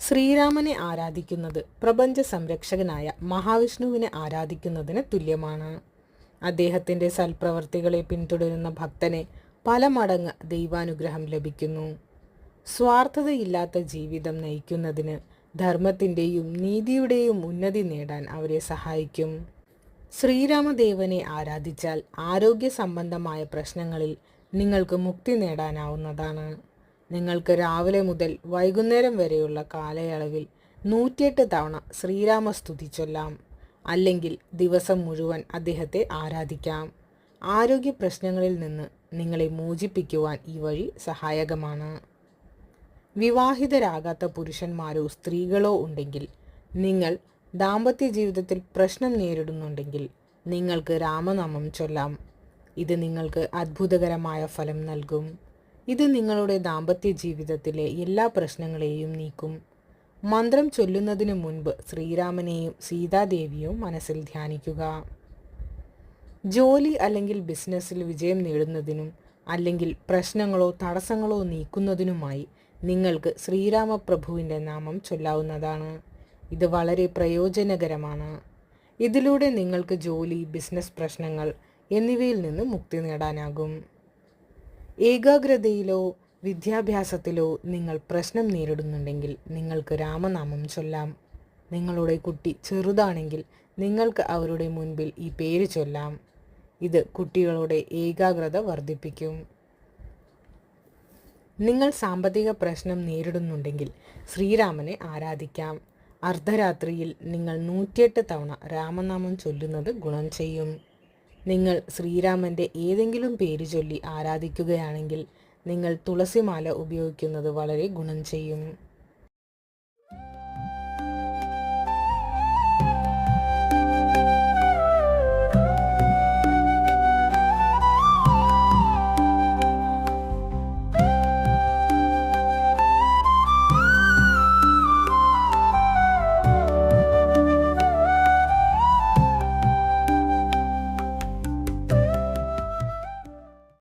ശ്രീരാമനെ ആരാധിക്കുന്നത് പ്രപഞ്ച സംരക്ഷകനായ മഹാവിഷ്ണുവിനെ ആരാധിക്കുന്നതിന് തുല്യമാണ്. അദ്ദേഹത്തിൻ്റെ സൽപ്രവർത്തികളെ പിന്തുടരുന്ന ഭക്തനെ പല മടങ്ങ് ദൈവാനുഗ്രഹം ലഭിക്കുന്നു. സ്വാർത്ഥതയില്ലാത്ത ജീവിതം നയിക്കുന്നതിന് ധർമ്മത്തിൻ്റെയും നീതിയുടെയും ഉന്നതി നേടാൻ അവരെ സഹായിക്കും. ശ്രീരാമദേവനെ ആരാധിച്ചാൽ ആരോഗ്യ സംബന്ധമായ പ്രശ്നങ്ങളിൽ നിങ്ങൾക്ക് മുക്തി നേടാനാവുന്നതാണ്. നിങ്ങൾക്ക് രാവിലെ മുതൽ വൈകുന്നേരം വരെയുള്ള കാലയളവിൽ 108 തവണ ശ്രീരാമസ്തുതി ചൊല്ലാം. അല്ലെങ്കിൽ ദിവസം മുഴുവൻ അദ്ദേഹത്തെ ആരാധിക്കാം. ആരോഗ്യ പ്രശ്നങ്ങളിൽ നിന്ന് നിങ്ങളെ മോചിപ്പിക്കുവാൻ ഈ വഴി സഹായകമാണ്. വിവാഹിതരാകാത്ത പുരുഷന്മാരോ സ്ത്രീകളോ ഉണ്ടെങ്കിൽ, നിങ്ങൾ ദാമ്പത്യ ജീവിതത്തിൽ പ്രശ്നം നേരിടുന്നുണ്ടെങ്കിൽ നിങ്ങൾക്ക് രാമനാമം ചൊല്ലാം. ഇത് നിങ്ങൾക്ക് അത്ഭുതകരമായ ഫലം നൽകും. ഇത് നിങ്ങളുടെ ദാമ്പത്യ ജീവിതത്തിലെ എല്ലാ പ്രശ്നങ്ങളെയും നീക്കും. മന്ത്രം ചൊല്ലുന്നതിന് മുൻപ് ശ്രീരാമനെയും സീതാദേവിയും മനസ്സിൽ ധ്യാനിക്കുക. ജോലി അല്ലെങ്കിൽ ബിസിനസ്സിൽ വിജയം നേടുന്നതിനും അല്ലെങ്കിൽ പ്രശ്നങ്ങളോ തടസ്സങ്ങളോ നീക്കുന്നതിനുമായി നിങ്ങൾക്ക് ശ്രീരാമപ്രഭുവിൻ്റെ നാമം ചൊല്ലാവുന്നതാണ്. ഇത് വളരെ പ്രയോജനകരമാണ്. ഇതിലൂടെ നിങ്ങൾക്ക് ജോലി, ബിസിനസ് പ്രശ്നങ്ങൾ എന്നിവയിൽ നിന്ന് മുക്തി നേടാനാകും. ഏകാഗ്രതയിലോ വിദ്യാഭ്യാസത്തിലോ നിങ്ങൾ പ്രശ്നം നേരിടുന്നുണ്ടെങ്കിൽ നിങ്ങൾക്ക് രാമനാമം ചൊല്ലാം. നിങ്ങളുടെ കുട്ടി ചെറുതാണെങ്കിൽ നിങ്ങൾക്ക് അവരുടെ മുൻപിൽ ഈ പേര് ചൊല്ലാം. ഇത് കുട്ടികളുടെ ഏകാഗ്രത വർദ്ധിപ്പിക്കും. നിങ്ങൾ സാമ്പത്തിക പ്രശ്നം നേരിടുന്നുണ്ടെങ്കിൽ ശ്രീരാമനെ ആരാധിക്കാം. അർദ്ധരാത്രിയിൽ നിങ്ങൾ 108 തവണ രാമനാമം ചൊല്ലുന്നത് ഗുണം ചെയ്യും. നിങ്ങൾ ശ്രീരാമൻ്റെ ഏതെങ്കിലും പേര് ചൊല്ലി ആരാധിക്കുകയാണെങ്കിൽ നിങ്ങൾ തുളസിമാല ഉപയോഗിക്കുന്നത് വളരെ ഗുണം ചെയ്യും.